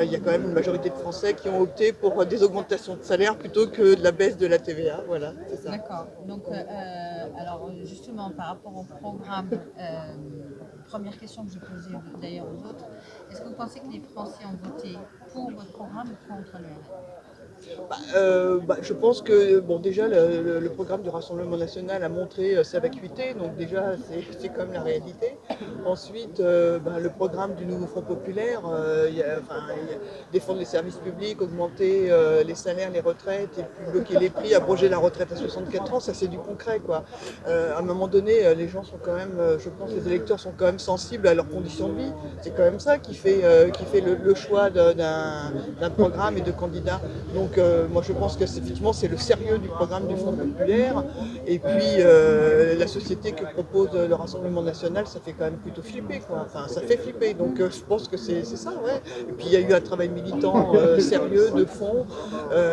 il y a quand même une majorité de Français qui ont opté pour des augmentations de salaire plutôt que de la baisse de la TVA. Voilà, c'est ça. D'accord. Donc, alors justement, par rapport au programme, première question que je posais d'ailleurs aux autres, est-ce que vous pensez que les Français ont voté pour votre programme ou contre le RN? Je pense que bon, déjà le programme du Rassemblement national a montré sa vacuité, donc déjà c'est comme la réalité. Ensuite, le programme du nouveau Front populaire, défendre les services publics, augmenter les salaires, les retraites, et puis bloquer les prix, abroger la retraite à 64 ans, ça c'est du concret, quoi. À un moment donné, les gens sont quand même, je pense, les électeurs sont quand même sensibles à leurs conditions de vie. C'est quand même ça qui fait le choix d'un programme et de candidats. Donc moi je pense que effectivement c'est le sérieux du programme du Front populaire, et puis la société que propose le Rassemblement national, ça fait quand même plutôt flipper, quoi. Enfin ça fait flipper, donc je pense que c'est ça, ouais. Et puis il y a eu un travail militant sérieux, de fond,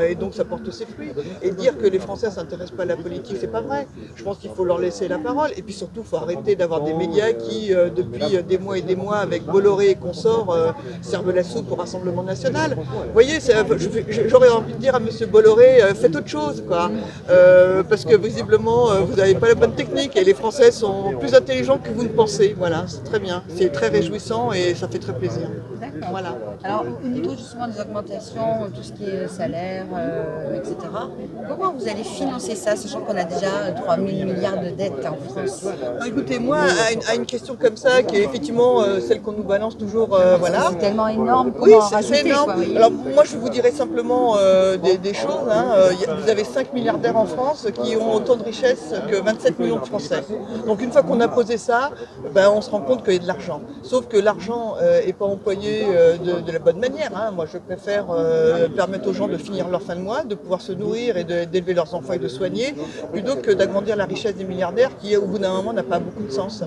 et donc ça porte ses fruits. Et dire que les Français ne s'intéressent pas à la politique, c'est pas vrai. Je pense qu'il faut leur laisser la parole, et puis surtout il faut arrêter d'avoir des médias qui depuis des mois et des mois avec Bolloré et consorts servent la soupe au Rassemblement national. Vous voyez, j'aurais envie de dire à M. Bolloré, faites autre chose, quoi. Parce que visiblement, vous n'avez pas la bonne technique, et les Français sont plus intelligents que vous ne pensez. Voilà, c'est très bien. C'est très réjouissant et ça fait très plaisir. D'accord. Voilà. Alors, au niveau justement des augmentations, tout ce qui est salaire, etc., comment vous allez financer ça, sachant qu'on a déjà 3 000 milliards de dettes en France? Écoutez, moi, à une question comme ça, qui est effectivement celle qu'on nous balance toujours, voilà. C'est tellement énorme, Oui, comment en c'est rajouter, énorme. quoi, Alors moi, je vous dirais simplement des choses, hein. Vous avez 5 milliardaires en France qui ont autant de richesses que 27 millions de Français. Donc une fois qu'on a posé ça, on se rend compte qu'il y a de l'argent. Sauf que l'argent n'est pas employé de la bonne manière, hein. Moi, je préfère permettre aux gens de finir leur fin de mois, de pouvoir se nourrir et d'élever leurs enfants et de soigner, plutôt que d'agrandir la richesse des milliardaires qui, au bout d'un moment, n'a pas beaucoup de sens.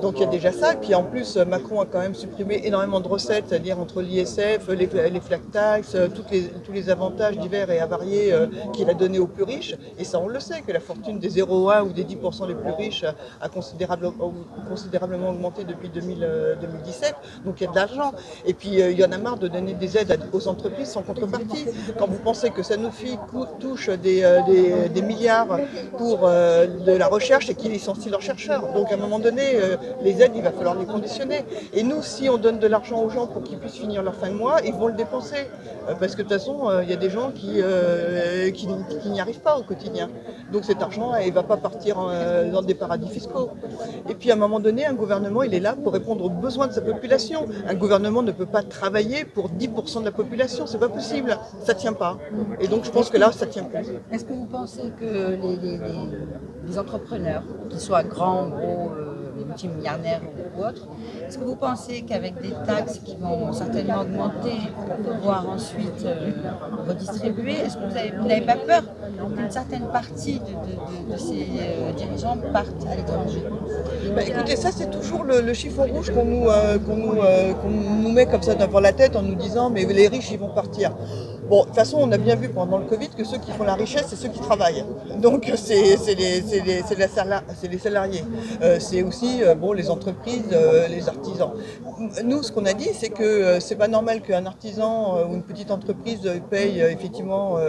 Donc il y a déjà ça. Et puis en plus, Macron a quand même supprimé énormément de recettes, c'est-à-dire entre l'ISF, les flat tax, tous les avantages divers et avariés qu'il a donnés aux plus riches. Et ça, on le sait, que la fortune des 0,1 ou des 10% les plus riches a considérablement augmenté depuis 2017. Donc il y a de l'argent. Et puis il y en a marre de donner des aides aux entreprises sans contrepartie. Quand vous pensez que Sanofi touche des milliards pour de la recherche et qu'ils licencient leurs chercheurs. Donc à un moment donné, les aides, il va falloir les conditionner. Et nous, si on donne de l'argent aux gens pour qu'ils puissent finir leur fin de mois, ils vont le dépenser. Parce que de toute façon, il y a des gens qui n'y arrivent pas au quotidien. Donc cet argent, il ne va pas partir dans des paradis fiscaux. Et puis à un moment donné, un gouvernement, il est là pour répondre aux besoins de sa population. Un gouvernement ne peut pas travailler pour 10% de la population, c'est pas possible. Ça ne tient pas. Et donc je pense que là, ça ne tient plus. Est-ce que vous pensez que les entrepreneurs, qu'ils soient grands, gros, multimilliardaires ou autres, est-ce que vous pensez qu'avec des taxes qui vont certainement augmenter pour pouvoir ensuite redistribuer, est-ce que vous n'avez pas peur qu'une certaine partie de ces dirigeants partent à l'étranger? Écoutez, ça c'est toujours le chiffon rouge qu'on nous met comme ça devant la tête en nous disant mais les riches ils vont partir. Bon, de toute façon, on a bien vu pendant le Covid que ceux qui font la richesse, c'est ceux qui travaillent. Donc, c'est les salariés. C'est aussi les entreprises, les artisans. Nous, ce qu'on a dit, c'est que c'est pas normal qu'un artisan ou une petite entreprise paye effectivement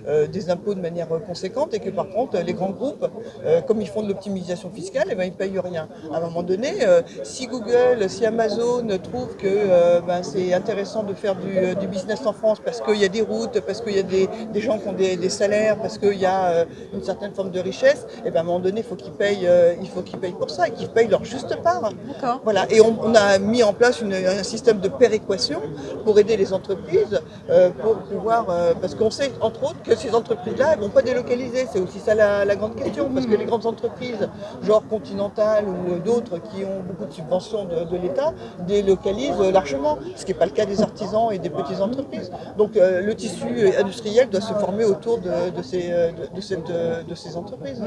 des impôts de manière conséquente, et que par contre, les grands groupes, comme ils font de l'optimisation fiscale, ils ne payent rien. À un moment donné, si Google, si Amazon trouvent que c'est intéressant de faire du business en France parce qu'il y a des routes, parce qu'il y a des gens qui ont des salaires, parce qu'il y a une certaine forme de richesse, et à un moment donné, il faut qu'ils payent pour ça, et qu'ils payent leur juste part. Voilà. Et on a mis en place un système de péréquation pour aider les entreprises, pour pouvoir, parce qu'on sait entre autres que ces entreprises-là, elles ne vont pas délocaliser. C'est aussi ça la grande question, parce que les grandes entreprises, genre Continental ou d'autres qui ont beaucoup de subventions de l'État, délocalisent largement, ce qui n'est pas le cas des artisans et des petites entreprises. Donc le tissu industriel doit se former autour de ces entreprises.